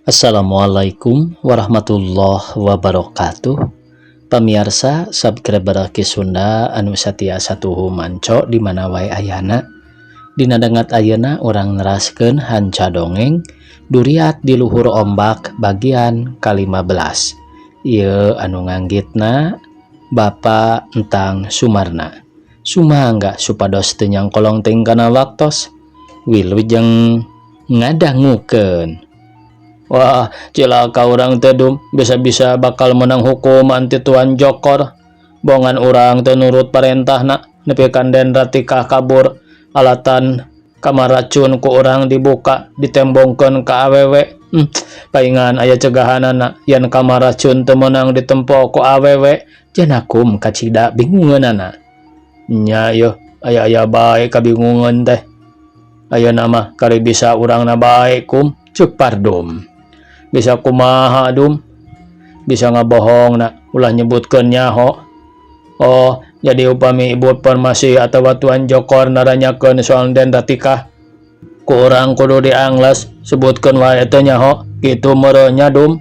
Assalamualaikum warahmatullahi wabarakatuh. Pamirsa subscriber Ki Sunda anu satia satuhu manco di mana wae ayana. Dina dengat ayeuna urang neraskeun hanca dongeng Duriat di Luhur Ombak bagian ke-15. Ieu anu nganggitna Bapak Entang Sumarna. Sumangga supados teu nyangkolong ting kana waktos wilujeng ngadangukeun. Wah, cilaka orang tedum bisa-bisa bakal menang hukum anti Tuan Jokor. Bongan orang tenurut perintahna nepi kanden ratikah kabur alatan kamar racun ku orang dibuka ditembongkeun ka awewe. Paingan aya cegahanana yen kamar racun teu meunang ditempo ku awewe janakum kacida bingungeunana. Nya yo aya bae kabingungan teh. Ayeuna mah kari bisa urangna bae kum ceuk Pardum. Bisa kumaha dum, bisa ngabohong na ulah nyebutkeun nyaho. Oh, jadi upami ibu permasi atawa Tuan Jokor naranyakeun soal den ratikah ku urang kudu diangles sebutkeun wae teh nyaho kitu merenya dum.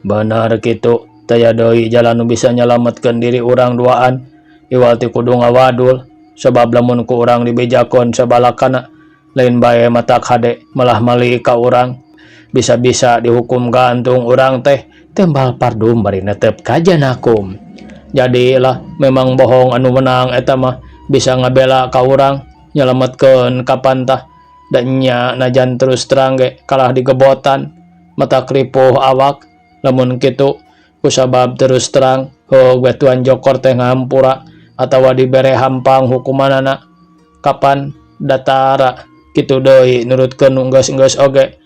Bener kitu, taya deui jalan nu bisa nyalametkeun diri urang duaan iwal ti kudu ngawadul sabab lamun ku urang dibejakeun sabalakana lain bae matak hade malah mali ka urang. Bisa-bisa dihukum gantung orang teh tembal Pardum bari netep kajanakum. Jadilah memang bohong anu menang eta mah bisa ngabela ka urang nyelametkeun kapan tah dan nya najan terus terang ge kalah digebotan mata kripuh awak lamun kitu kusabab terus terang gue Tuan Jokor teh ngahampura atawa dibere hampang hukumanana kapan datara kitu deui nurutkeun geus oge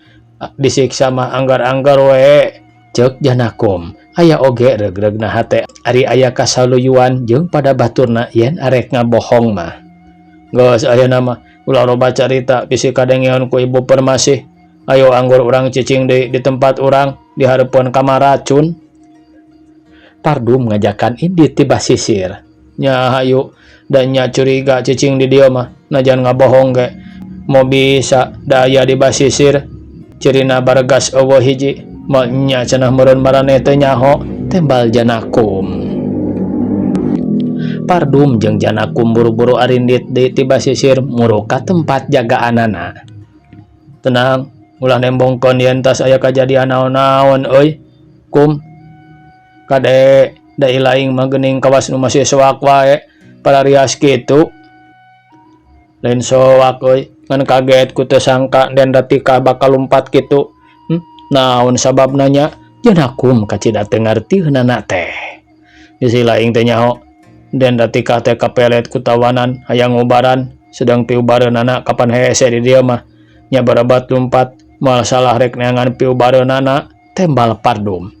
disiksa mah anggar-anggar we ceuk janakum. Aya oge regreg-na hate ari aya kasaluyuan jeung pada baturna yen arek ngabohong mah. Geus ayeuna mah ulah loba carita bisi kadengeun ku ibu permasih. Ayo anggur urang cicing deui di tempat urang di hareupeun kamar racun. Pardum ngajakan indit ti basisir. Nya hayu dan nya curiga cicing di dieu mah najan ngabohong ge mau bisa daya di basisir. Cirina bargas eueuh hiji moal nya cenah meureun marane teh nyaho tembal janakum. Pardum jeung janakum buru-buru arindit di tiba sisir muru ka tempat jagaanana. Tenang, ulah nembongkeun yen tas aya kajadian naon-naon euy. Kum kade da ilaing mah geuning kawas nu masih soak wae pararias kitu. Lain soak euy. Ngan kaget ku teu sangka den ratikah bakal lumpat kitu. Naon sababna nya? Janakum kacida teu ngartieunana teh. Di sisi lain teh nyaho den ratikah teh kapelet ku tawanan hayang ngubaran sedang piubareunana kapan hese di dieu mah nya barebat lumpat moal salah rek neangan piubareunana tembal Pardum.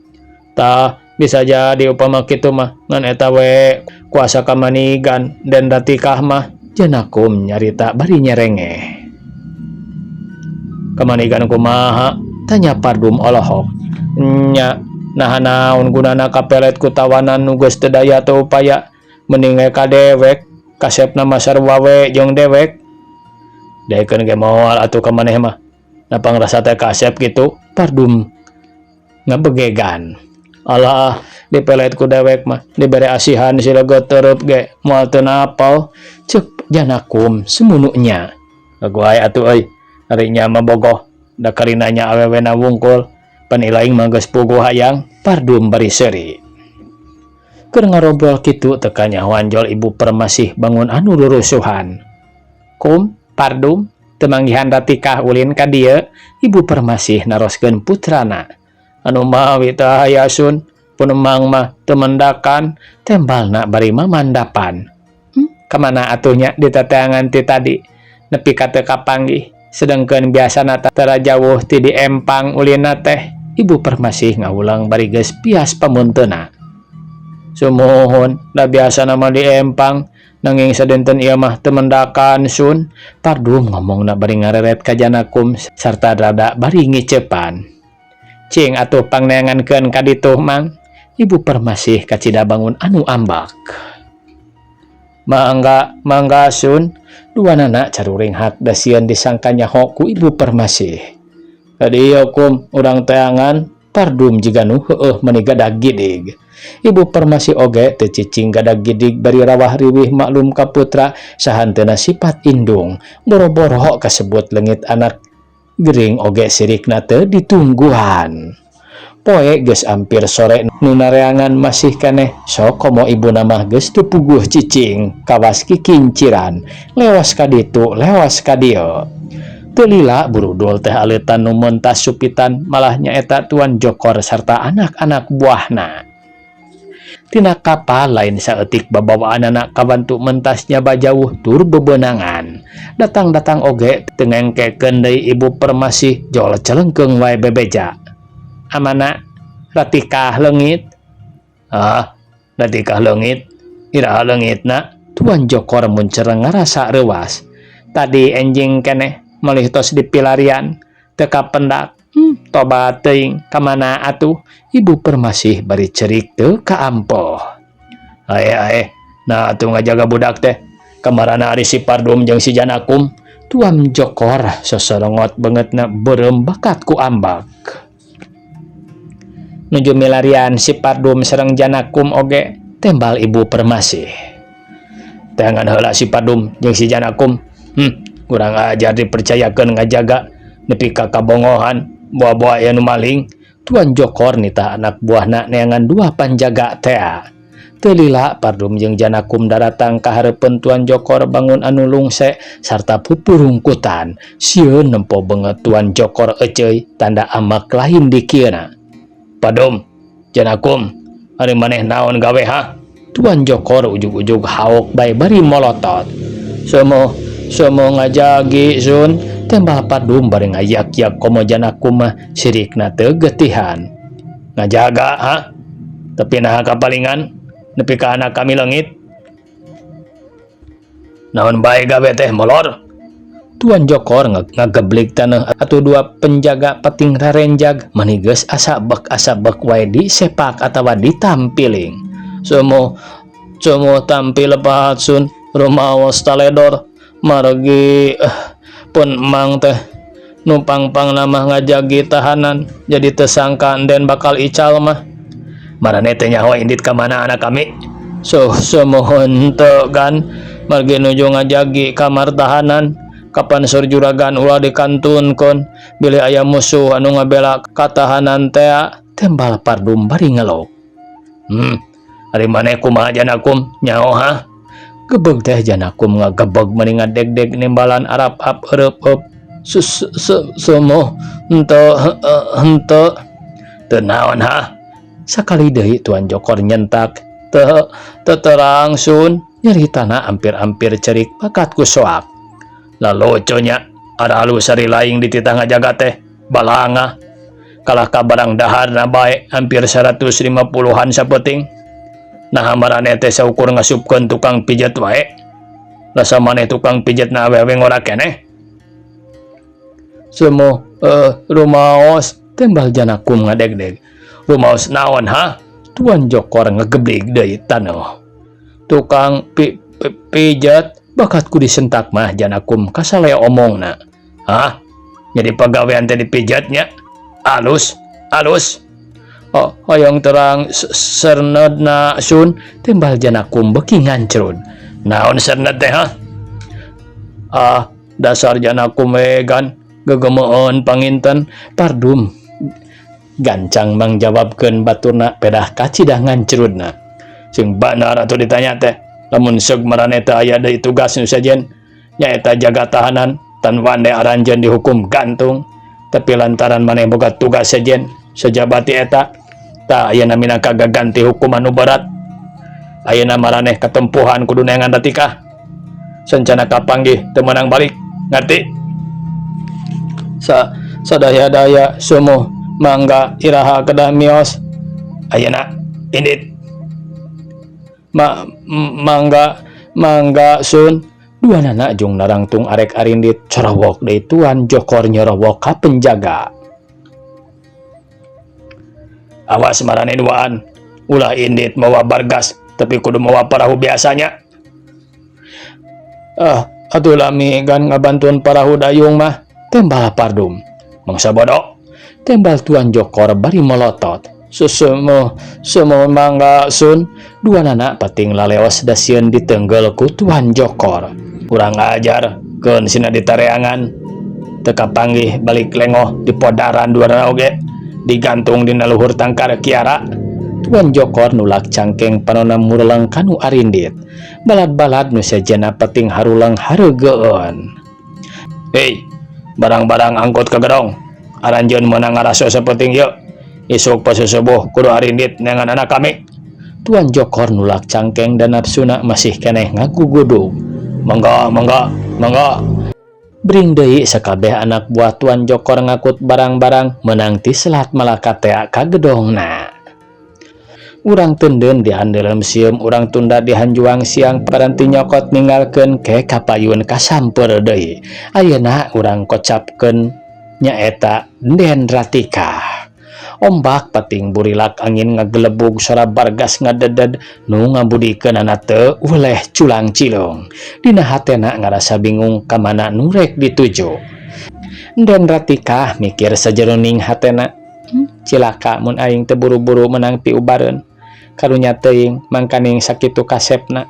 Tah bisa jadi upama kitu mah ngan eta we kuasa kamanigan den ratikah mah janakum nyarita bari nyerengeh. Kamanigan kumaha? Tanya Pardum olohok. Nya naha naon gunana kapelet ku tawanan nu geus teu daya teu upaya mending we ka dewek kasepna mah sarua we jeung dewek. Daekeun ge moal atuh ka maneh mah. Napang rasa teh kasep kitu? Pardum ngabegegan. Alah dipelet ku dewek mah dibere asihan sileget teureub ge moal teu napal ceuk janakum semununya. Gaguai atuh euy. Ari nya mah bogoh da karinanya awewena wungkul pan ilaing mah geus puguh hayang Pardum bari seuri. Keur ngarobrol kitu teu kanyahoan ibu permasih bangun anu rurusuhan. Kum Pardum teu manggihan ratikah ulin ka dieu. Ibu permasih naroskeun putrana. Anu mawi teh hayasun punemang mah teu mendakan tembalna bari mamandapan. Kamana atuhnya diteteangan ti tadi nepi ka teu kapanggih. Sedangkan biasana tara jauh ti di empang ulina teh. Ibu permasih ngaulang bari geus pias pamunteuna. Sumuhun da biasana mah di empang nanging sadenten ieu mah teu mendakan sun. Pardum ngomongna bari ngareret ka janakum sarta rada bari ngicepan. Cing atuh pangneangankeun ka ditu mang. Ibu permasih kacida bangun anu ambak. Mangga sun. Duanana caruring hak da sieun disangka nyaho ku ibu permasih. Hadiah kum urang teangan pardum jiga nu meuni gadag gidig. Ibu Permasi oge teu cicing gadag gidig bari rawah riwih maklum ka putra sahanteuna sifat indung boro-boro kasebut leungit anak gering oge sirikna teu ditungguhan. Poe geus ampir sore nu nareangan masih keneh sok komo ibu mah geus teu puguh cicing kawas kikinciran lewas ka ditu lewas ka dieu. Teu lila burudul teh aleutan nu mentas supitan malah nyaeta Tuan Jokor sarta anak-anak buahna. Tina kapal lain saeutik babawaan anak kabantu mentasnya bajauh tur bebenangan. Datang-datang oge tengengkekeun deui Ibu Permasi jol celengkeung wae bebeja. Amana ratikah leungit? Ratikah leungit? Iraha leungitna? Tuan Jokor mun cereng ngarasa reuwas. Tadi enjing keneh malih tos dipilarian teu kapendak. Tobat teuing kamana atuh? Ibu Permasi bari cerik teu kaampoh. Ae nah atuh ngajaga budak teh kamarana ari si Pardum jeung si Janakum. Tuan Jokor sosorongot bangetna beureum bakat ku ambak. Nuju milarian si Pardum sareng Janakum oge tembal Ibu Permasi. Teangan heula si Pardum jeung si Janakum. Kurang ajar dipercayakeun ngajaga nepi ka kabongohan buah-buah anu maling. Tuan Jokor nitah anak buahna neangan dua panjaga tea. Teu lila Pardum jeung Janakum daratang ka hareupeun Tuan Jokor bangun anu lungse sarta pupurungkutan. Sieun nempo beungeut Tuan Jokor euceuy tanda amak lain di kieuna. Pardum, Janakum, ari maneh naon gawe ha? Tuan Jokor ujug-ujug haok bae bari molotot. Somo ngajagi sun, tembal Pardum bari ngayak-yak komo Janakum mah sirikna teu geutihan. Ngajaga ha? Tapi naha kapalingan nepi ka anak kami leungit. Naon bae gawe teh molor? Tuan Jokor ngageblik taneuh atuh dua penjaga pating rarenjag mani geus asabek wae di sepak atawa ditampiling. Somo tampil pahat sun rumaos taledor margi pun emang teh numpang-pang nama ngajagi tahanan jadi tersangka den bakal ical mah. Marane teh nyaho indit ka mana anak kami? Mohon teu gan margi nuju ngajagi kamar tahanan. Kapan sur juragan ulah dikantunkon bilih aya musuh anu ngabela katahanan teh. Tembal Pardum bari ngelok. Ari maneh kumaha Janakum nyaho ha? Gebeg teh Janakum ngagebeg meuni ngadeg-deg nimbalan arap-ap eureup-eup. Somo henteu teu naon ha? Sakali deui Tuan Jokor nyentak. Teu terang sun, nyaritana ampir-ampir cerik bakat ku soak. Laloconya ada halus sari laing di titah ngajaga teh balanga kalah ka barang daharna bae hampir 150-an sapeting. Nah marane teh saukur ngasupkeun tukang pijet wae. Rasa maneh tukang pijetna awewe ngora keneh. Somo rumaos, tembal Janakum ngadeg-deg. Rumaos naon ha? Tuan Jokor ngageblik deui taneuh. Tukang pijet bakatku disentak mah Janakum kasale omongna. Hah? Jadi pagawean teh dipijatnya? Alus. Hoyong terang sernedna sun, tembal Janakum beuki ngancrud. Naon serned teh ha? Dasar Janakum wegan gegemeun panginten. Pardum gancang mangjawabkeun baturna pedah kacidah ngancrudna. Sing banar atuh ditanya teh. Lamun seug marane teh aya deui tugas nu sajen nyaeta jaga tahanan tan wande aranjeun dihukum gantung. Tapi lantaran maneh boga tugas sajen sejabati eta tah ayeuna minangka gaganti hukuman nu berat. Ayeuna maraneh katempuhan kudu neangan ratikah. Sancana kapanggih teu meunang balik. Ngarti? Sadaya-daya sumo mangga iraha kedah mios. Ayeuna indit mangga sun. Dua anak jung narangtung arek arindit corowok deui Tuan Jokor nyorowok ka penjaga. Awas marane duaan, ulah indit mawa bargas tapi kudu mawa perahu biasanya. Atuh lami gan ngabantuan perahu dayung mah, tembal Pardum. Mangsa bodoh. Tembal Tuan Jokor bari melotot. Semua mangga sun. Dua anak pating laleos dasieun ditenggel ku Tuan Jokor. Urang ajar keun sina ditareangan. Teka panggih balik lengoh di podaran dua anak oge. Digantung dina luhur tangkar kiara. Tuan Jokor nulak cangkeng panona mureleng kanu arindit. Balad-balad nu sejena pating harulang hareugeun. Hei, barang-barang angkut ke gedong. Aranjeun meunang ngaraso sapenting yeuh. Isuk pas subuh kudu arindit nengan anak kami. Tuan Jokor nulak cangkeng dan nafsuna masih keneh ngagugudug. Mangga. Bring deui sakabeh anak buah Tuan Jokor ngakut barang-barang menang ti selat malakatea ka gedongna. Urang teuneun diandelem sieum urang tunda dihanjuang siang paranti nyokot ninggalkeun ke kapayun kasamper deui. Ayeuna urang kocapkeun nyaeta Den Ratika. Ombak pating burilak angin ngagelebug sora bargas ngadeded nu ngabudikeun anak teu uleh culang cilung. Dina hatena ngarasa bingung ka mana nu rek dituju. Den Ratika mikir sajeroning hatena, cilaka mun aing teu buru-buru menang piubareun. Karunya teuing mangkaning sakitu kasepna.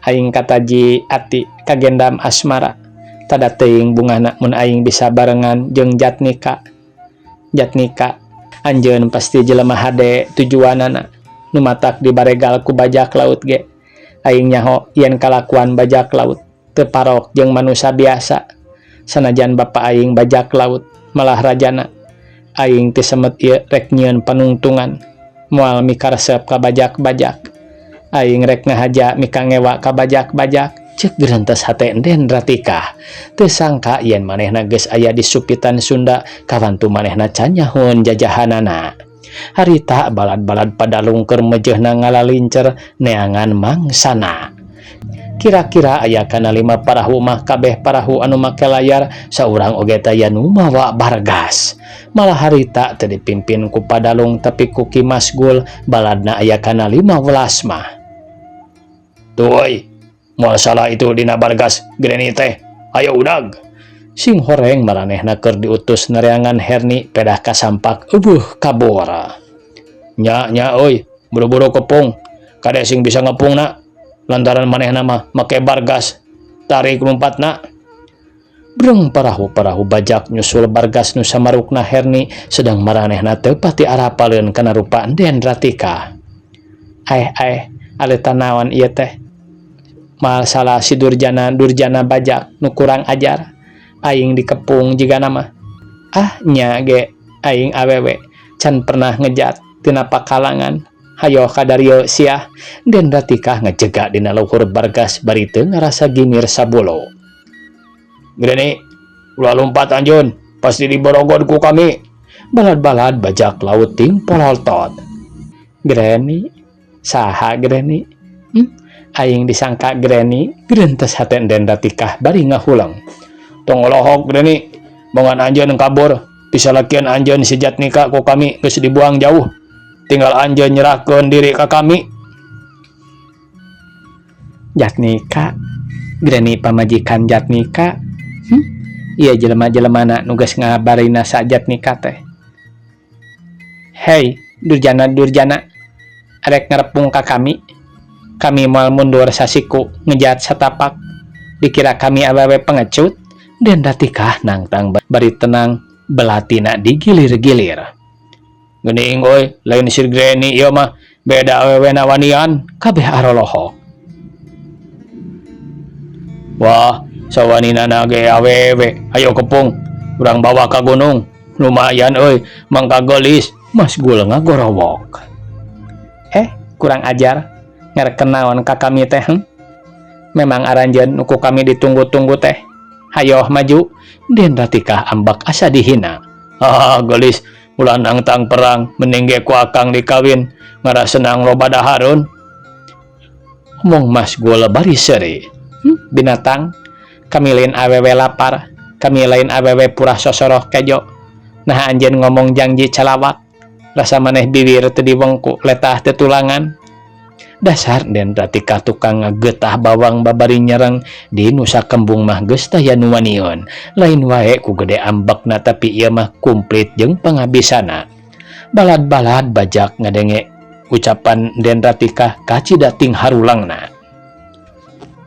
Aing kataji ati kagendam asmara. Tada teuing bungana mun aing bisa barengan jeung Jatnika. Anjeun pasti jelema hade tujuanana nu matak dibaregal ku bajak laut ge. Aing nyaho yen kalakuan bajak laut teu parok jeung manusia biasa. Sanajan bapa aing bajak laut malah rajana. Aing teu semet ieu rek nyieun panungtungan moal mikaresep ka bajak-bajak. Aing rek ngahaja mika ngewa ka bajak-bajak. Cek gerentes hate Den Ratika. Teu sangka yen manehna geus aya di supitan Sunda kawantu manehna can nyahoon jajahanana. Harita balad-balad padalung keur meujeuhna ngalalincer neangan mangsana. Kira-kira aya kana 5 parahu mah kabeh parahu anu make layar saurang oge taya nu mawa bargas. Malah harita teu dipimpin ku padalung tapi ku Ki Masgul baladna aya kana 15 mah. Tuy, moal salah itu dina bargas Greni teh, ayo udag. Sing horeng maranehna keur diutus nereangan Herni pedah kasampak kabur. Nya euy, buru-buru kepung. Kade sing bisa ngepungna lantaran manehna mah make bargas tarik lompatna. Breng parahu-parahu bajak nyusul bargas nu samarukna Herni sedang maranehna teu pati arapaleun kana rupa Den Ratika. Aleta naon ieu teh? Mal salah si durjana bajak nu kurang ajar. Aing dikepung jiga nama. Nya ge aing awewe can pernah ngejat tina pakalangan. Hayo kadario sia. Den Ratika ngejega dina luhur bargas bari teu ngarasa gimir sabolo. Greni, ulah lompat anjeun, pasti diborogod ku kami. Balad-balad bajak laut ting pololtot. Greni, saha Greni? Aing disangka Greni, gerentes hate Den Ratika bari ngahulang. Tong lohok Greni, bongan anjeun kabur, bisa lakian anjeun si Jatnika ku kami geus dibuang jauh. Tinggal anjeun nyerahkeun diri ka kami. Jatnika, Greni pamajikan Jatnika. Iya jelema-jelemana nu geus ngabarina sa Jatnika teh. Hei, durjana, arek ngarepung ka kami. Kami moal mundur sasiku ngejat satapak. Dikira kami awewe pengecut. Den Ratika nangtang bari tenang belatina digilir-gilir. Geuning euy, lain si Greni ieu mah beda awewe nawanian kabeh arolohok. Wah, sawaninana ge awewe, ayo kepung, urang bawa ka gunung. Lumayan euy, mangka geulis, Masgul ngagorowok. Kurang ajar. Ngarek naon ka kami teh? Memang aranjeun nu ku kami ditunggu-tunggu teh. Hayo maju. Den Ratika ambak asa dihina. Gelis, ulah nangtang perang mending ge ku akang dikawin ngara senang loba dahareun. Omong Masgul bari seuri. Binatang, kami lain awewe lapar, kami lain awewe purah sosoroh kejo. Nah anjeun ngomong janji calawak, rasa maneh bibir teu diwengku letah teu tulangan. Dasar Den Ratika tukang ngagetah bawang babari nyerang di Nusa Kembung mah geus taya nu wanion. Lain wae ku gede ambekna tapi ieu mah kumplit jeung pangabisana. Balad-balad bajak ngadenge ucapan Den Ratika kacida ting harulangna.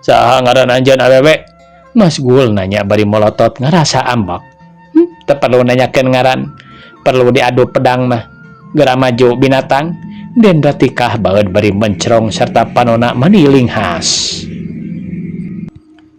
Saha ngaran anjeun awewe? Mas Gul nanya bari molotot ngarasa ambak. Teu perlu nanyakeun ngaran, perlu diadu pedang mah. Geura maju binatang. Den Ratika baeud bari mencrong sarta panona maniling has.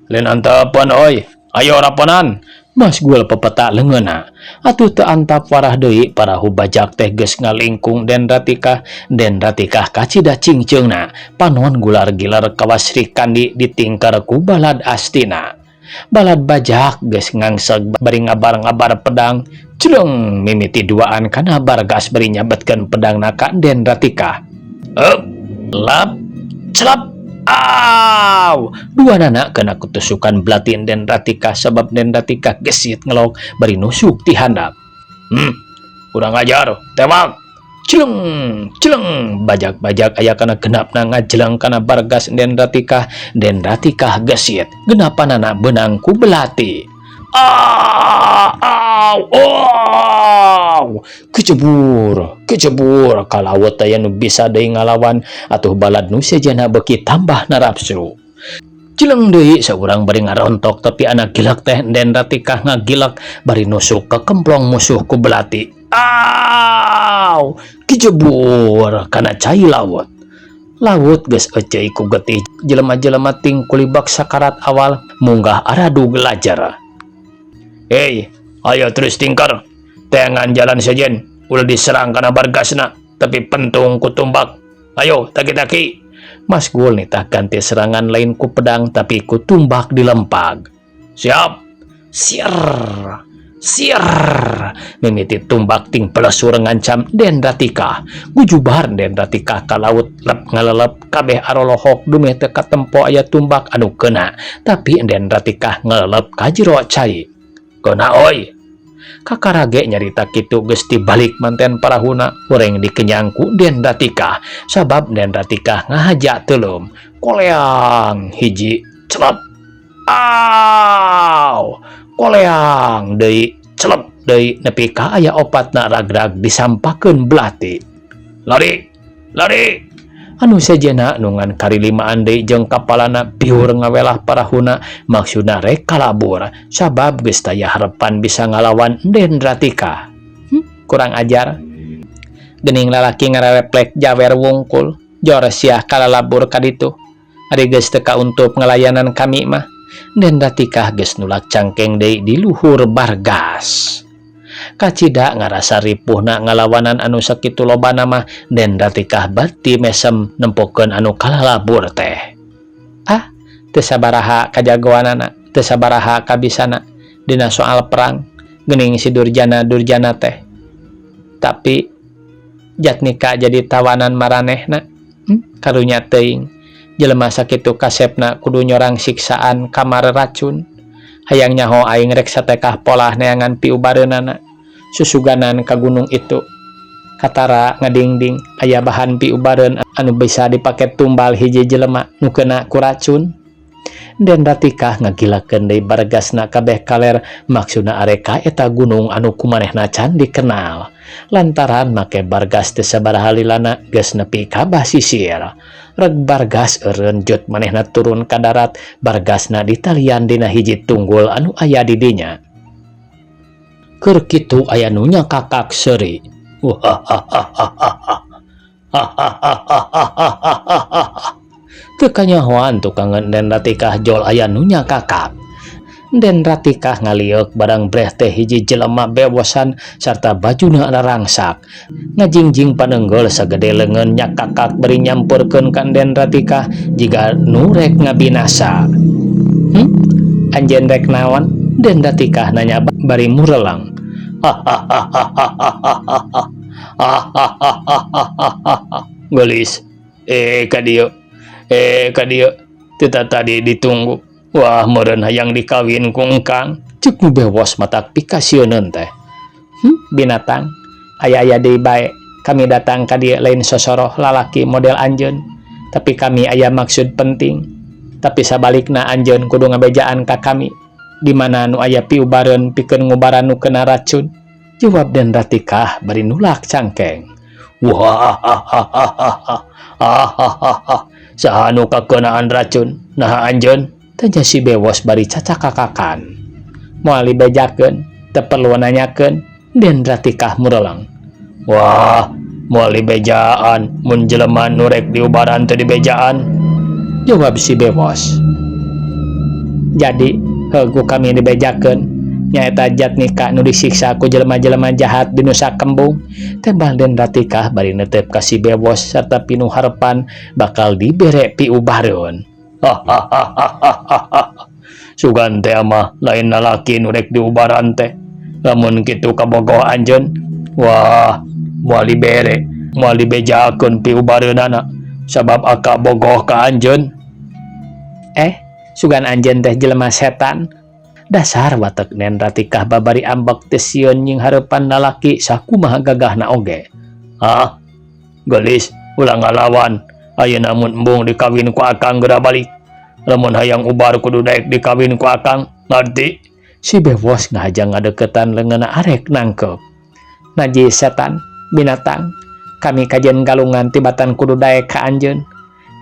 Lain antapun oi, ayo raponan. Mas Gul pepeta leungeunna. Atuh teu antap warah deui parahu bajak teh geus ngalingkung Den Ratika. Den Ratika kacida cingceungna. Panon gular-gilar kawasrikan ditingker ku balad astina. Balad bajak geus ngangseg bari ngabar-ngabar pedang. Celeng mimiti duaan kana Bargas beri nyabetkeun pedangna ka Den Ratika. Lap, celap, aw! Dua nana kena kutusukan belatin Den Ratika sebab Den Ratika gesit ngelok beri nusuk ti handap. Kurang ajar, tewak. Celeng, celeng, bajak-bajak aya kana genapna ngajeleng kana Bargas Den Ratika. Den Ratika gesit, genapanana beunang ku belati. Kecebur kalawet aya nu bisa deui ngalawan atuh balad nu sejenna beuki tambah narapsu. Cileng deui saurang bari ngarontok tapi anak gilak teh Den Ratika ngagilak bari nusuk ke kemplong musuh ku belati. Kecebur kana cai laut. Laut geus eceuy ku getih jelema-jelema ting kulibak sakarat awal munggah aradu gelajar. Hei, ayo terus tingkar. Tengan jalan sejen, ulah diserang kana Bargasna, tapi pentung ku tumbak. Ayo, taki-taki. Mas Gul nitah ganti serangan lain ku pedang, tapi ku tumbak dilempag. Siap. Siar. Mimiti tumbak ting pelesur ngancam Den Ratika. Gujubar Den Ratika ka laut lep ngalelep kabeh arolohok dumeh teu katempo aya tumbak anu keuna, tapi Den Ratika ngalelep ka jero cai. Kona oi, kakarage nyarita kitu geus tibalik manten parahuna urang dikenyangku Den Ratika sabab Den Ratika ngahaja teuleum koleang hiji celep koleang deui celep deui nepi ka aya opatna ragrag disampakeun belati. Lari anu sejenna nungan karilimaan deui jeung kapalana piur ngawelah parahuna maksudna rek kalabur sabab geus taya harepan bisa ngalawan Den Ratika. Kurang ajar. Geuning lalaki ngareplek jawer wungkul jor siah kalalabur ka ditu. Ari geus teu kauntup ngelayanan kami mah. Den Ratika geus nulak cangkeng deui di luhur Bargas. Kacida ngarasa ripuhna ngalawanan anu sakitu lobana mah Den Ratika bati mesem nempokeun anu kalalabur teh. Teu sabaraha kajagoanana, teu sabaraha kabisana dina soal perang geuning si Durjana teh. Tapi Jatnika jadi tawanan maranehna. Karunya teuing jelema sakitu kasepna kudu nyorang siksaan kamar racun. Hayang nyaho aing rek satekah polah neangan piubareunana. Susuganan ka gunung itu katara ngadingding aya bahan piubareun anu bisa dipake tumbal hiji jelema nu keuna ku racun. Den Ratika ngagilakeun deui Bargasna kabeh kaler maksudna areka eta gunung anu kumanehna can dikenal lantaran make Bargas teu sabaraha lilana geus nepi ka basisir. Reg Bargas eureun jut manehna turun ka darat, Bargasna ditalian dina hiji tunggul anu aya di dinya. Keur kitu aya nu nyakakak seuri. Teu kanyahoan tukangan Den Ratika jol aya nu nyakakak. Den Ratika ngalieuk barang breh teh hiji jelema bewosan sarta bajuna rarangsak. Ngajingjing panenggol sagede leungeun nyakakak beri nyampurkeun ka Den Ratika jiga nu rek ngabinasa. Anjeun rek naon? Den Ratika nanya bari murelang. Gelis. Ka dieu teu tadi ditunggu. Wah, meureun hayang dikawin ku engkang. Ceuk nu bewos matak pikasieun teh. Binatang, aya deui bae. Kami datang ka dieu lain sosoroh lalaki model anjeun. tapi kami aya maksud penting. Tapi sabalikna anjeun kudu ngabejaan ka kami, di mana nu aya piubareun pikeun ngubaran nu kena racun. Jawab Den Ratikah bari nulak cangkeng. Wah, saha nu kakeunaan racun? Naha anjeun? Tanya si bewos bari cacakakakan. Moal dibejakeun, teu perlu nanyakeun. Den Ratikah murelang. Wah, moal dibejaan, mun jelema nu rek diubaran teu dibejaan. Jawab si bewos. Jadi, heugu kami dibejakeun, nyaeta Jatnika nu disiksa ku jelema-jelema jahat di Nusa Kembung. Tembal Den Ratikah bari neuteup ka si bewos sarta pinuh harepan bakal dibere piubareun. Sugan teh mah lain lalaki nu rek diubaran teh. Lamun kitu kabogoh anjeun, wah, moal dibere, moal dibejakeun piubareunana sabab aka bogoh ka anjeun. Sugan anjeun teh jelema setan. Dasar watek Den Ratikah babari ambek teu sieun nying hareupan lalaki sakumaha gagahna oge. Gelis ulah ngalawan. Ayeuna mun embung dikawin ku akang geura balik. Lamun hayang ubar kudu daek dikawin ku akang, ngarti? Si bewos ngahajang ngadeukeutan leungeunna arek nangkep. Najis setan, binatang, kami kajen galungan tibatan kudu daek ka anjeun.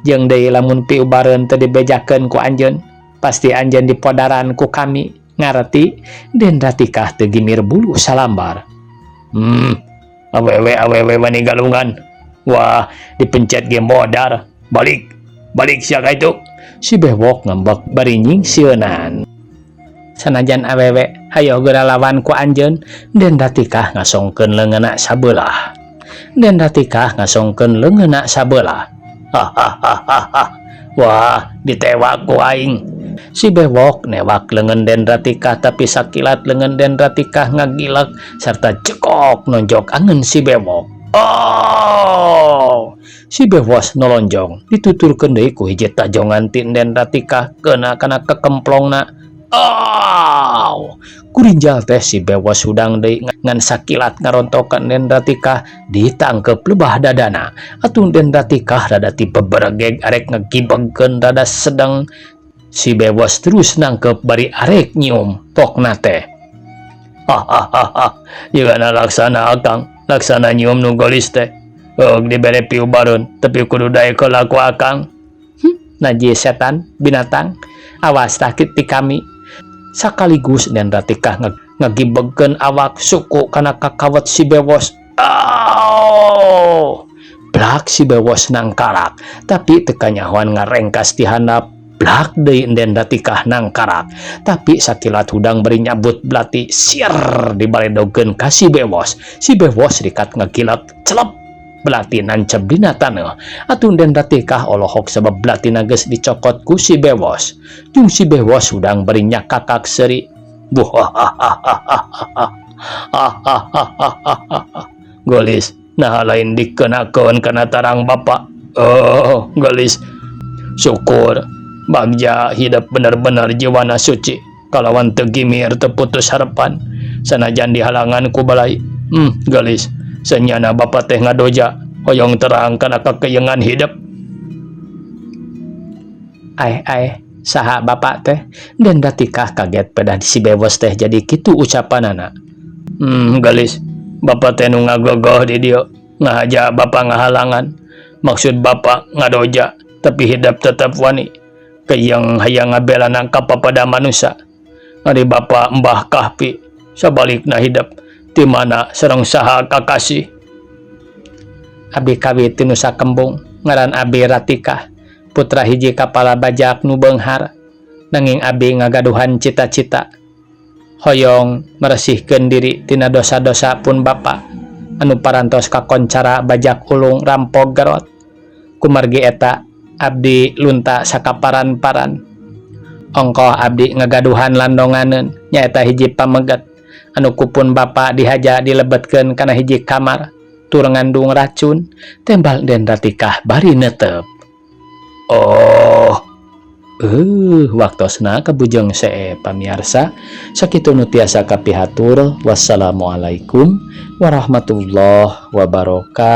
Jeung deui lamun piubareun teu dibejakeun ku anjeun, pasti anjeun dipodaran ku kami. Ngarti? Den Ratikah teu gimir bulu salambar. Awewe wani galungan. Wah, dipencet ge modar. Balik sia ka itu. Si bewok ngembek bari nyingsieunan. Sanajan awewe hayo geura lawan ku anjeun, Den Ratikah ngasongkeun leungeunna sabelah. Den Ratikah ngasongkeun leungeunna sabelah. Wah, ditewak ku aing. Si bewok newak leungeun Den Ratikah, tapi sakilat leungeun Den Ratikah ngagilek sarta cekok nonjok angeun si bewok. Si bewos nolonjong dituturkeun deui ku hiji tajongan ti Den Ratikah keuna kana kekemplongna. Kurinjal teh si bewos hudang deui ngan sakilat ngarontokeun Den Ratikah ditangkep lebah dadana. Atuh Den Ratikah rada ti beberegeg arek ngagibegkeun rada sedeng. Si bewos terus nangkep bari arek nyium tokna teh. Jigana laksana akang, laksana nyium nu gelis teh. Dibere piubareun, tapi kudu daek heula ku akang. Najis setan, binatang, awas sakit ti kami. Sakaligus Den Ratikah ngagibegkeun awak suku kana kakawet si bewos. Blak si bewos nangkarak, tapi teu kanyahoan ngarengkas ti handap. Blak deui Den Ratikah nangkarak, tapi sakilat hudang beri nyabut belati sier dibaledogkeun ka si bewos. Si bewos rikat ngagilek celep belati nancep dina taneuh. Atuh Den Ratikah olohok sabab belatina geus dicokot ku si bewos. Jung si bewos hudang beri nyakakak seuri. Gelis, nah lain dikenakeun kana tarang bapa. Gelis, syukur bagja hidup benar-benar jiwana suci kalawan teu gimir teu putus harapan sanajan dihalangan ku balai. Gelis, senyana bapa teh ngadoja hoyong terang kana kakeyengan hidup. Saha bapak teh? Den Ratikah kaget pada si bewos teh jadi kitu ucapanana. Gelis, bapak teh nu ngagogoh di dieu ngahaja bapak ngahalangan. Maksud bapak ngadoja tapi hidup tetap wani. Kayang hayang ngabelana ka papada manusia. Ari bapa Mbah Kahpi sabalikna hidup ti mana sareng saha kakasih. Abi kawit ti Nusa Kembung ngaran Abi Ratikah, putra hiji kapala bajak nu beunghar. Nanging abi ngagaduhan cita-cita hoyong meresihkeun diri tina dosa-dosa pun bapa anu parantos kakoncara bajak ulung rampok garot. Kumargi eta abdi lunta sakaparan-paran. Ongkoh abdi ngagaduhan landonganeun nyaeta hiji pameget anu kupun bapa dihaja dilebetkeun kana hiji kamar tur ngandung racun. Tembal Den Ratikah bari neuteup. Waktosna kabujeng see pamiarsa sakitu nu tiasa kapihatur. Wassalamualaikum warahmatullahi wabarakatuh.